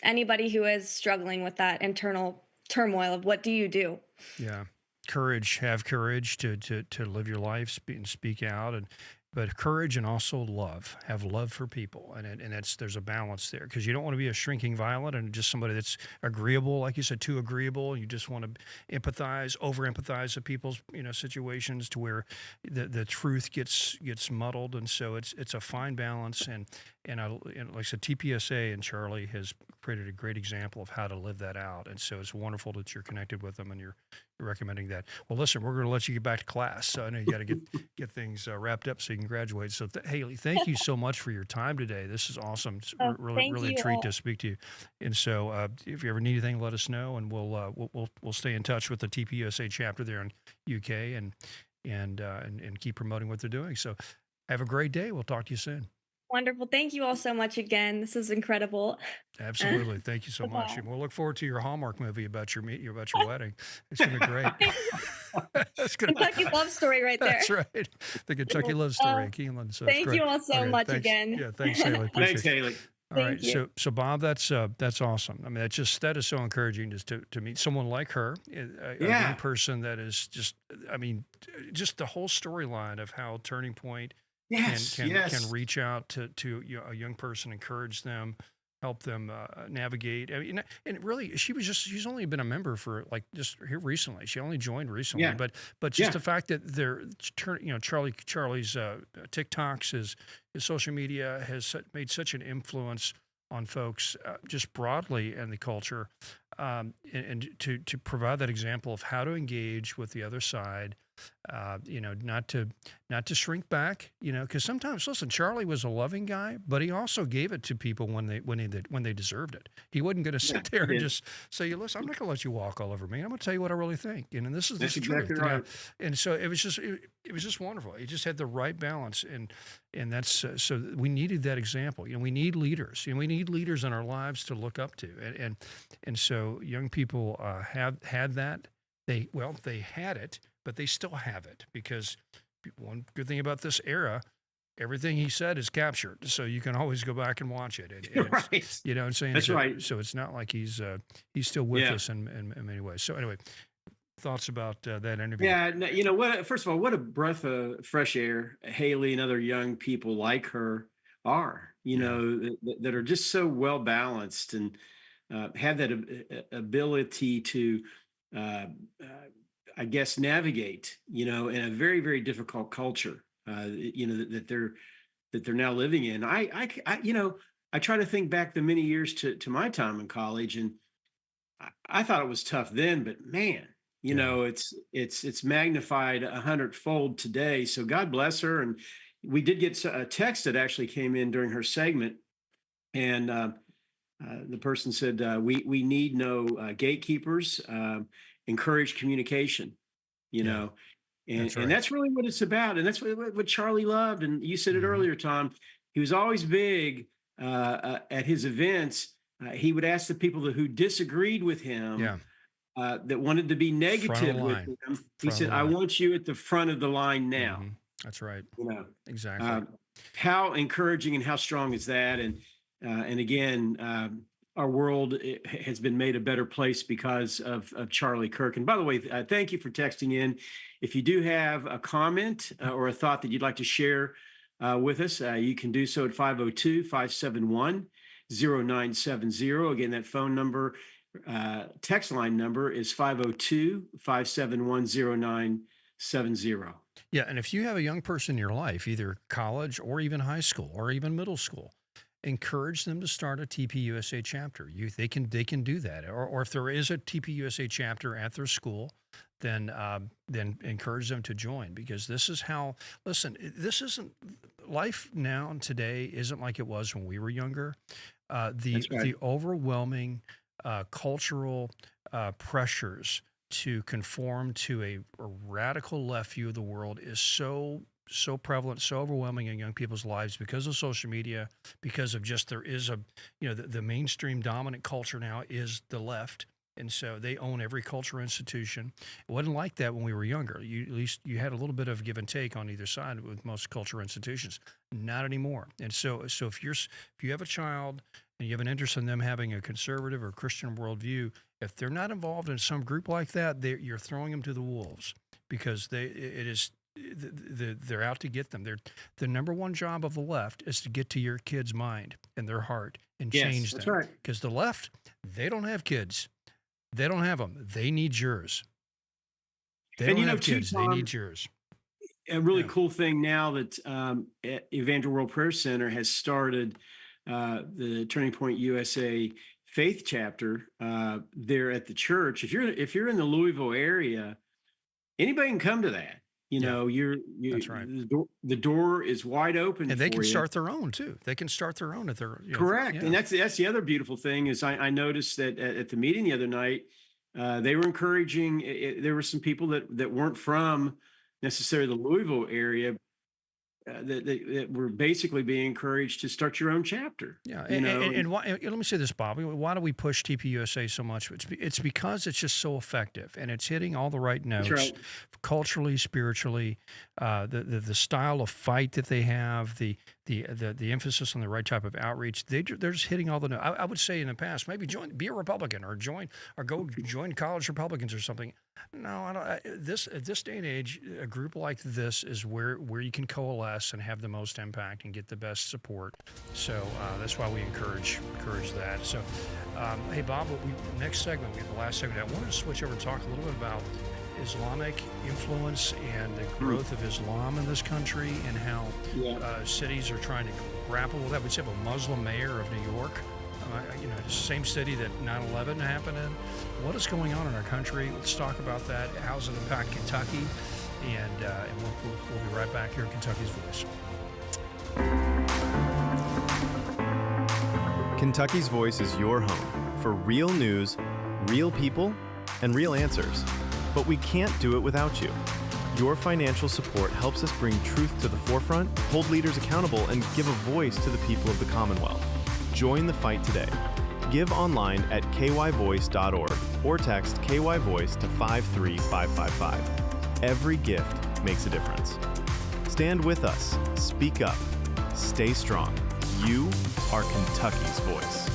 anybody who is struggling with that internal turmoil of what do you do? Yeah. Have courage to live your life, speak out, but courage and also love. Have love for people, and there's a balance there because you don't want to be a shrinking violet and just somebody that's agreeable, like you said, too agreeable. You just want to over empathize with people's situations to where the truth gets muddled, and so it's a fine balance. And like I said, TPSA and Charlie has created a great example of how to live that out, and so it's wonderful that you're connected with them and you're recommending that. Well, listen, we're going to let you get back to class. So I know you got to get things wrapped up so you can graduate. So Haley, thank you so much for your time today. This is awesome. It's really Thank a you treat all. to speak to you. And so if you ever need anything, let us know, and we'll stay in touch with the TPUSA chapter there in UK and keep promoting what they're doing. So have a great day. We'll talk to you soon. Wonderful. Thank you all so much again. This is incredible. Absolutely. Thank you so much. Bye-bye. And we'll look forward to your Hallmark movie about your wedding. It's going to be great. That's gonna, Kentucky love story right there. That's right. The Kentucky love story in Keeneland. So it's Thank great. you all so Okay, much thanks. again. Yeah, thanks, Haley. Appreciate Thanks, it. Haley. All right, Thank you. so Bob, that's awesome. I mean, that is so encouraging just to meet someone like her, a young person that is just, I mean, just the whole storyline of how Turning Point can reach out to a young person, encourage them, help them navigate. I mean, and really, she's only been a member for like just here recently. She only joined recently, Yeah. but just the fact that Charlie's TikToks, his social media has made such an influence on folks just broadly in the culture, and to provide that example of how to engage with the other side not to shrink back, because sometimes, listen, Charlie was a loving guy, but he also gave it to people when they deserved it. He wasn't going to sit there and just say, listen, I'm not going to let you walk all over me. I'm going to tell you what I really think. And this is the truth. Exactly right. And so it was just wonderful. He just had the right balance. And that's, so we needed that example. We need leaders. We need leaders in our lives to look up to. And so young people had that. They had it, but they still have it, because one good thing about this era, everything he said is captured, so you can always go back and watch it. And Right. you know what I'm saying? That's right. So it's not like he's still with us in many ways. So anyway, thoughts about that interview? Yeah, what? First of all, what a breath of fresh air Haley and other young people like her are. That are just so well balanced and have that ability to, I guess, navigate. In a very, very difficult culture. That they're now living in. I try to think back the many years to my time in college, and I thought it was tough then, but man. It's magnified 100-fold today. So God bless her. And we did get a text that actually came in during her segment, and the person said, "We need no gatekeepers. Encourage communication." And That's right. and that's really what it's about. And that's what Charlie loved. And you said it earlier, Tom. He was always big at his events. He would ask the people who disagreed with him. Yeah. That wanted to be negative with line. him. He said, "I want you at the front of the line now." Mhm. That's right. Exactly. Exactly. How encouraging and how strong is that? And again, our world has been made a better place because of Charlie Kirk. And by the way, thank you for texting in. If you do have a comment or a thought that you'd like to share with us, you can do so at 502-571-0970. Again, that phone number. Text line number is 502-571-0970. Yeah, and if you have a young person in your life, either college or even high school or even middle school, encourage them to start a TPUSA chapter. They can do that. Or if there is a TPUSA chapter at their school, then encourage them to join, because this is how. Listen, this isn't life now and today isn't like it was when we were younger. The overwhelming cultural pressures to conform to a radical left view of the world is so prevalent, so overwhelming in young people's lives because of social media, because of just there is the mainstream dominant culture now is the left. And so they own every cultural institution. It wasn't like that when we were younger. At least you had a little bit of give and take on either side with most cultural institutions. Not anymore. And so if you have a child and you have an interest in them having a conservative or Christian worldview, if they're not involved in some group like that, you're throwing them to the wolves, because they're out to get them. The number one job of the left is to get to your kid's mind and their heart and change them. That's right. Because the left, they don't have kids. They don't have them. They need yours. They don't have kids. Tom, they need yours. A really cool thing now that Evangel World Prayer Center has started the Turning Point USA Faith Chapter there at the church. If you're in the Louisville area, anybody can come to that. That's right. The door is wide open, and they can start their own too. They can start their own at their correct. And that's the other beautiful thing is I noticed that at the meeting the other night, they were encouraging. There were some people that weren't from necessarily the Louisville area that were basically being encouraged to start your own chapter. Yeah, and why, let me say this, Bobby. Why do we push TPUSA so much? It's because it's just so effective, and it's hitting all the right notes, right. Culturally, spiritually, the style of fight that they have, the emphasis on the right type of outreach. They're just hitting all the notes. I would say in the past, maybe be a Republican or go join college Republicans or something. No, I don't. At this day and age, a group like this is where you can coalesce and have the most impact and get the best support. So that's why we encourage that. So, hey, Bob, next segment, we have the last segment. I wanted to switch over and talk a little bit about Islamic influence and the growth of Islam in this country, and how cities are trying to grapple with that. We have a Muslim mayor of New York, the same city that 9/11 happened in. What is going on in our country? Let's talk about that. How's it impact Kentucky? And we'll be right back here in Kentucky's Voice. Kentucky's Voice is your home for real news, real people, and real answers. But we can't do it without you. Your financial support helps us bring truth to the forefront, hold leaders accountable, and give a voice to the people of the Commonwealth. Join the fight today. Give online at kyvoice.org or text KYVoice to 53555. Every gift makes a difference. Stand with us. Speak up. Stay strong. You are Kentucky's voice.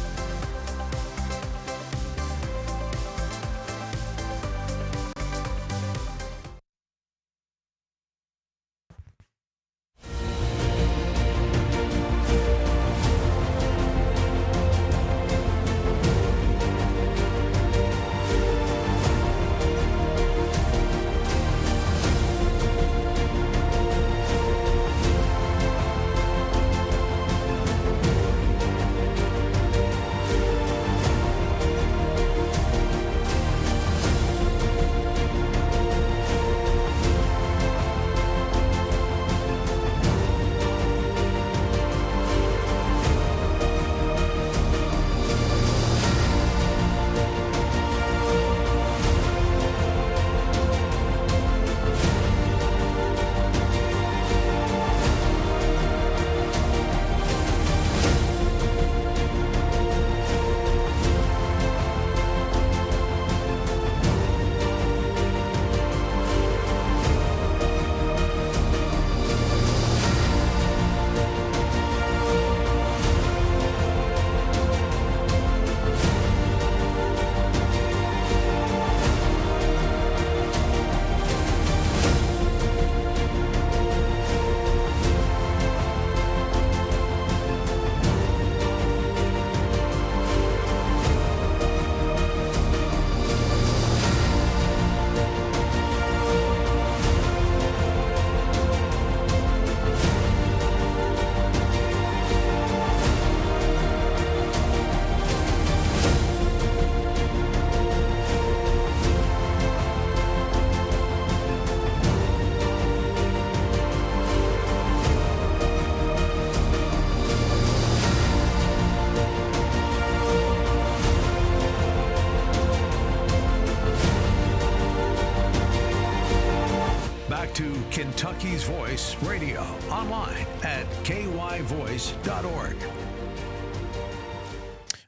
To Kentucky's Voice Radio online at kyvoice.org.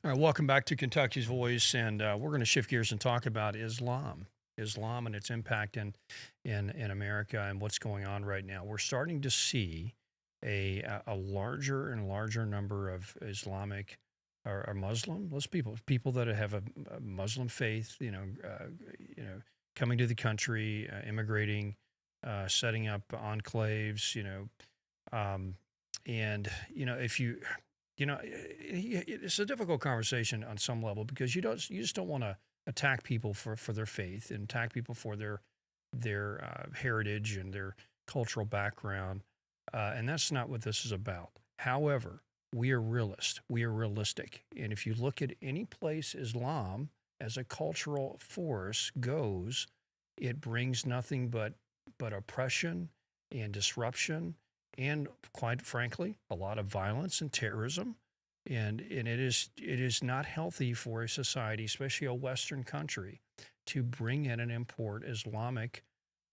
All right, welcome back to Kentucky's Voice, and we're going to shift gears and talk about Islam and its impact in America and what's going on right now. We're starting to see a larger and larger number of Islamic or Muslim, people that have a Muslim faith, coming to the country, immigrating. Setting up enclaves, and it's a difficult conversation on some level because you just don't want to attack people for their faith and attack people for their heritage and their cultural background, and that's not what this is about. However, we are realists. We are realistic, and if you look at any place Islam as a cultural force goes, it brings nothing but oppression and disruption and, quite frankly, a lot of violence and terrorism. And it is not healthy for a society, especially a Western country, to bring in and import Islamic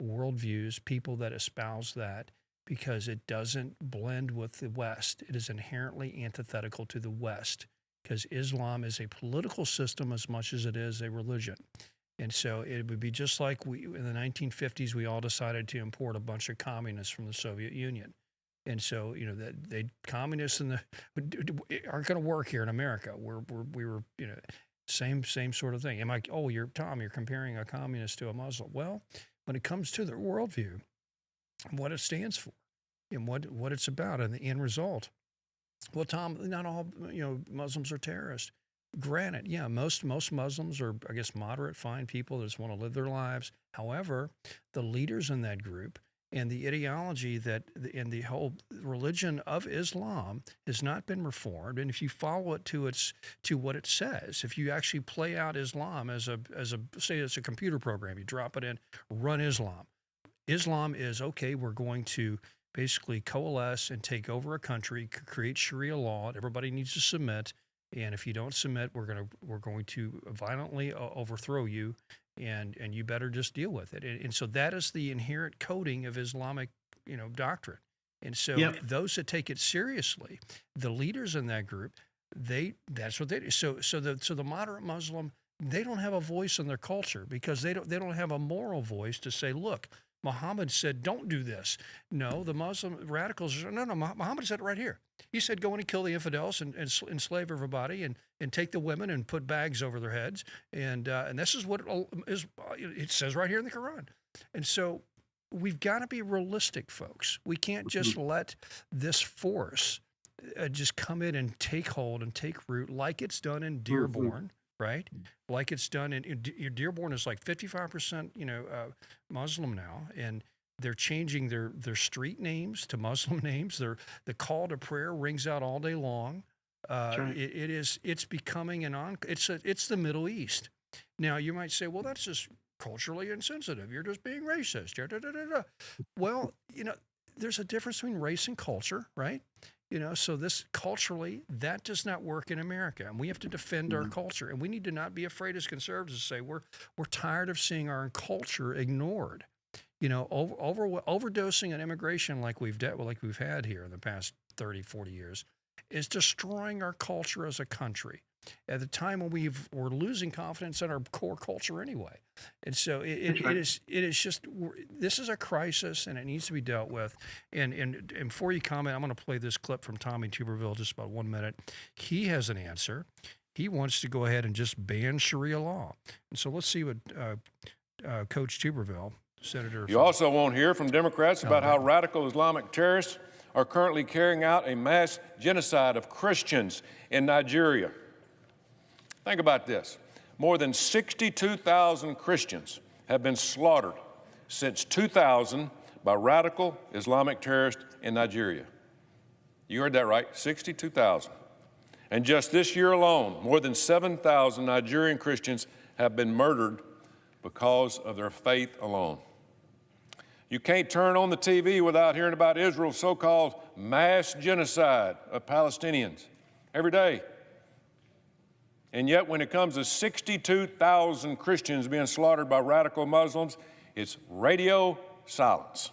worldviews, people that espouse that, because it doesn't blend with the West. It is inherently antithetical to the West because Islam is a political system as much as it is a religion. And so it would be just like in the 1950s, we all decided to import a bunch of communists from the Soviet Union. And so, communists aren't going to work here in America. We were, same sort of thing. You're comparing a communist to a Muslim. Well, when it comes to their worldview, what it stands for and what it's about and the end result. Well, Tom, not all, Muslims are terrorists. Granted, yeah, most Muslims are, I guess, moderate, fine people that just want to live their lives. However, the leaders in that group and the ideology and the whole religion of Islam has not been reformed. And if you follow it to what it says, if you actually play out Islam as a say it's a computer program, you drop it in, run Islam. Islam is okay. We're going to basically coalesce and take over a country, create Sharia law. Everybody needs to submit, and if you don't submit, we're going to violently overthrow you, and you better just deal with it. And so that is the inherent coding of Islamic, doctrine. And so those that take it seriously, the leaders in that group, that's what they do. So the moderate Muslim, they don't have a voice in their culture because they don't have a moral voice to say, look, Muhammad said, don't do this. No, the Muslim radicals, no, Muhammad said it right here. He said, go in and kill the infidels and enslave everybody and take the women and put bags over their heads. And this is what it says right here in the Quran. And so we've got to be realistic, folks. We can't just let this force just come in and take hold and take root like it's done in Dearborn. Right? Like it's done in Dearborn is like 55%, Muslim now, and they're changing their street names to Muslim names. The call to prayer rings out all day long. Right. It's becoming it's the Middle East. Now you might say, well, that's just culturally insensitive. You're just being racist. Well, there's a difference between race and culture, right? So this culturally, that does not work in America, and we have to defend our culture. And we need to not be afraid as conservatives to say we're tired of seeing our culture ignored. Overdosing on immigration like we've had here in the past 30, 40 years is destroying our culture as a country at the time when we're losing confidence in our core culture anyway. And so it is just, this is a crisis and it needs to be dealt with. And before you comment, I'm going to play this clip from Tommy Tuberville, just about 1 minute. He has an answer. He wants to go ahead and just ban Sharia law. And so let's see what Coach Tuberville, Senator. You also won't hear from Democrats about how radical Islamic terrorists are currently carrying out a mass genocide of Christians in Nigeria. Think about this. More than 62,000 Christians have been slaughtered since 2000 by radical Islamic terrorists in Nigeria. You heard that right, 62,000. And just this year alone, more than 7,000 Nigerian Christians have been murdered because of their faith alone. You can't turn on the TV without hearing about Israel's so-called mass genocide of Palestinians every day. And yet, when it comes to 62,000 Christians being slaughtered by radical Muslims, it's radio silence.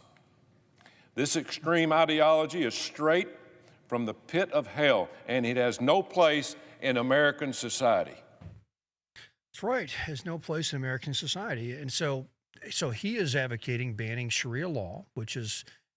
This extreme ideology is straight from the pit of hell, and it has no place in American society. That's right. It has no place in American society. And so he is advocating banning Sharia law,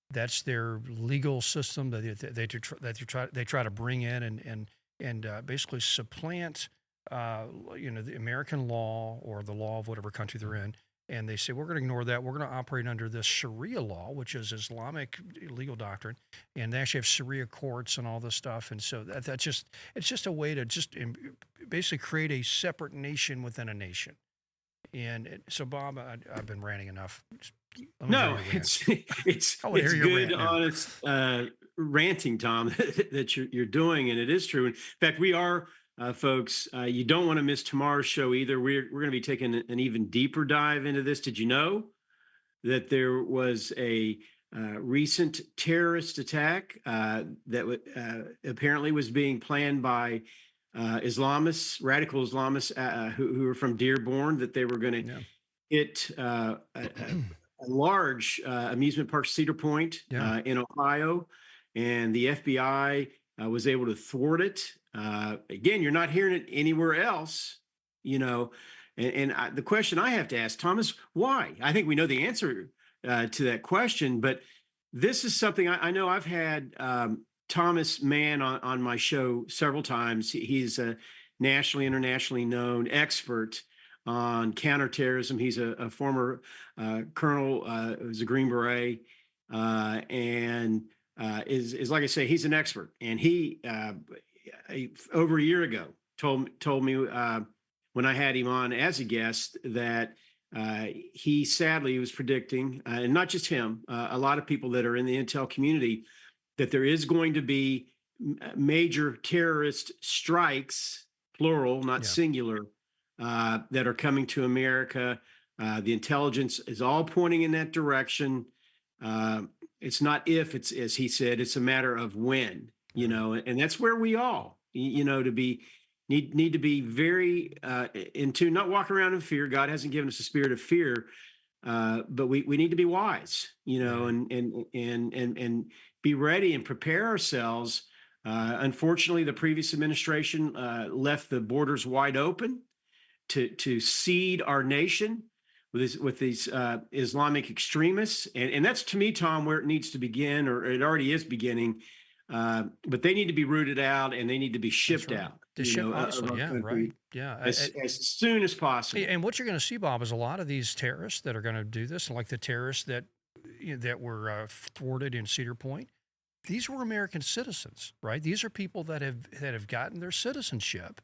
that's their legal system that they try to bring in and basically supplant the American law or the law of whatever country they're in, and they say we're going to ignore that. We're going to operate under this Sharia law, which is Islamic legal doctrine, and they actually have Sharia courts and all this stuff. And so it's just a way to just basically create a separate nation within a nation. And so, Bob, I've been ranting enough. No, it's good, honest ranting, Tom, that you're doing, and it is true. In fact, we are. Folks, you don't want to miss tomorrow's show either. We're going to be taking an even deeper dive into this. Did you know that there was a recent terrorist attack that apparently was being planned by Islamists, radical Islamists who are from Dearborn, that they were going to hit a large amusement park, Cedar Point, in Ohio, and the FBI was able to thwart it. Again, you're not hearing it anywhere else, and the question I have to ask, Thomas, why? I think we know the answer to that question, but this is something I know I've had Thomas Mann on my show several times. He's a nationally, internationally known expert on counterterrorism. He's a former colonel, was a Green Beret, and is like I say, he's an expert, and he over a year ago told me when I had him on as a guest that he sadly was predicting, and not just him, a lot of people that are in the intel community, that there is going to be major terrorist strikes, plural, not singular, that are coming to America The intelligence is all pointing in that direction. It's not if, it's, as he said, it's a matter of when, and that's where we all, to be need to be very in tune, not walk around in fear. God hasn't given us a spirit of fear, but we need to be wise, and be ready and prepare ourselves. Unfortunately, the previous administration left the borders wide open to seed our nation with these Islamic extremists, and that's, to me, Tom, where it needs to begin, or it already is beginning. But they need to be rooted out, and they need to be shipped out. Honestly, yeah, right, yeah, as soon as possible. And what you're going to see, Bob, is a lot of these terrorists that are going to do this, like the terrorists that were thwarted in Cedar Point. These were American citizens, right? These are people that have gotten their citizenship,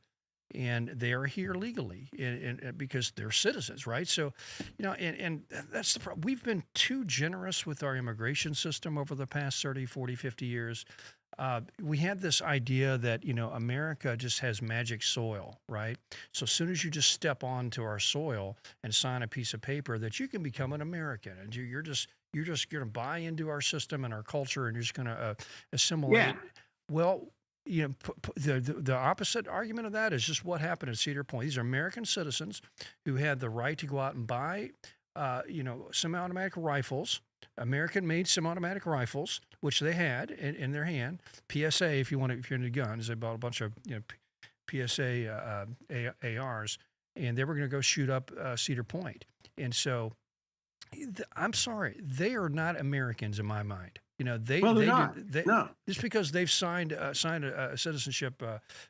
and they are here legally, and because they're citizens, right? So, and that's the problem. We've been too generous with our immigration system over the past 30, 40, 50 years. We had this idea that, America just has magic soil, right? So as soon as you just step onto our soil and sign a piece of paper, that you can become an American, and you're just going to buy into our system and our culture, and you're just going to assimilate. Yeah. Well, the opposite argument of that is just what happened at Cedar Point. These are American citizens who had the right to go out and buy, semi-automatic rifles, American-made semi-automatic rifles, which they had in their hand. PSA, if you're into guns, they bought a bunch of PSA ARs, and they were going to go shoot up Cedar Point. And so, I'm sorry, they are not Americans in my mind. They're not. No. Just because they've signed a citizenship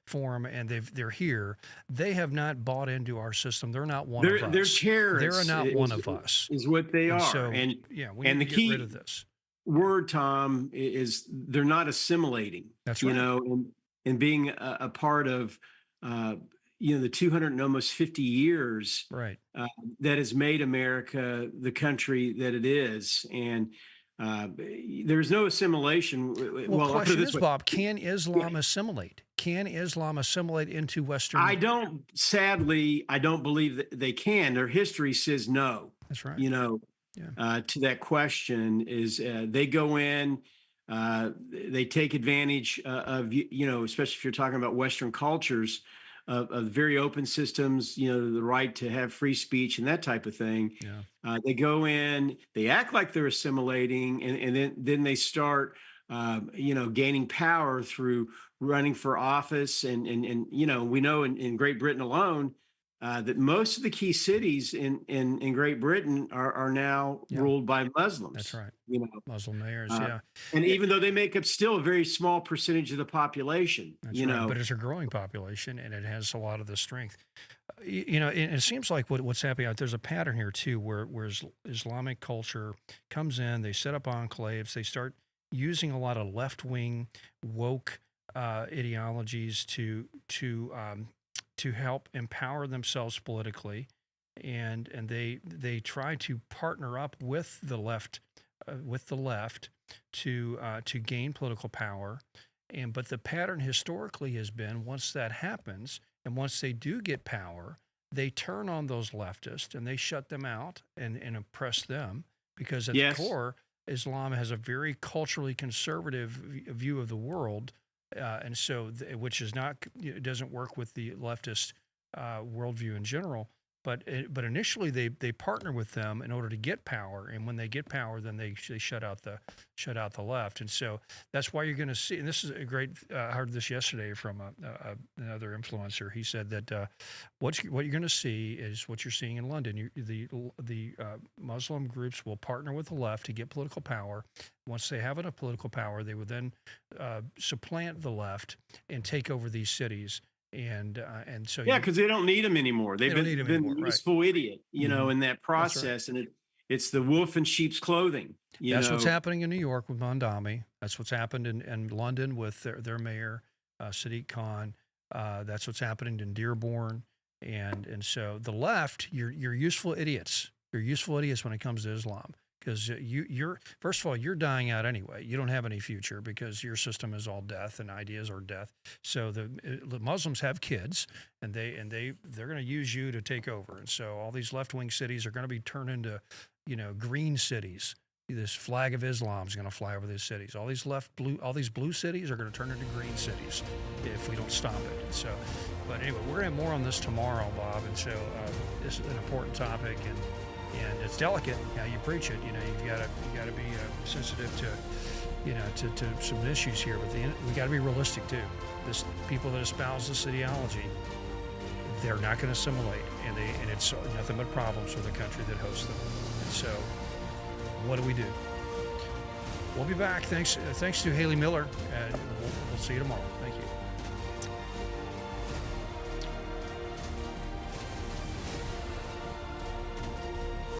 form and they're here, they have not bought into our system. They're not one of us. They're terrorists. They're not one of us. Is what they are. So, and we need to get rid of this. Word, Tom, is they're not assimilating. That's right. And being a part of the 200 and almost 50 years right. That has made America the country that it is. And there's no assimilation. Well, the question is, Bob, can Islam assimilate? Can Islam assimilate into Western? Sadly, I don't believe that they can. Their history says no. That's right. To that question is they go in, they take advantage of, especially if you're talking about Western cultures, of very open systems, the right to have free speech and that type of thing. Yeah. They go in, they act like they're assimilating, and then they start, gaining power through running for office. And we know in Great Britain alone, that most of the key cities in Great Britain are now ruled by Muslims. That's right. Muslim mayors, And even though they make up still a very small percentage of the population, That's right. But it's a growing population, and it has a lot of the strength. And it seems like what's happening, there's a pattern here too, where Islamic culture comes in, they set up enclaves, they start using a lot of left-wing woke ideologies to help empower themselves politically, and they try to partner up with the left to gain political power. But the pattern historically has been, once that happens, and once they do get power, they turn on those leftists and they shut them out and oppress them, because at the core, Islam has a very culturally conservative view of the world. And so, which is not, it doesn't work with the leftist worldview in general. But initially they partner with them in order to get power, and when they get power, then they shut out the left. And so that's why you're going to see. And this is a great. I heard this yesterday from another influencer. He said that what you're going to see is what you're seeing in London. The Muslim groups will partner with the left to get political power. Once they have enough political power, they would then supplant the left and take over these cities. And so because they don't need them anymore. They've been a useful idiot, in that process, right. And it's the wolf in sheep's clothing. That's what's happening in New York with Mondami. That's what's happened in London with their mayor, Sadiq Khan. That's what's happening in Dearborn, and so the left, you're useful idiots. You're useful idiots when it comes to Islam. because you're first of all, you're dying out anyway. You don't have any future because your system is all death and ideas are death. So the Muslims have kids, and they're going to use you to take over. And so all these left-wing cities are going to be turned into, green cities. This flag of Islam is going to fly over these cities. All these blue cities are going to turn into green cities if we don't stop it. And so, but anyway, we're going to have more on this tomorrow, Bob. And so this is an important topic, and it's delicate how you preach it. You've got to be sensitive to some issues here. But we got to be realistic too. This people that espouse this ideology, they're not going to assimilate, and it's nothing but problems for the country that hosts them. And so, what do we do? We'll be back. Thanks to Haley Miller. We'll see you tomorrow. Thank you.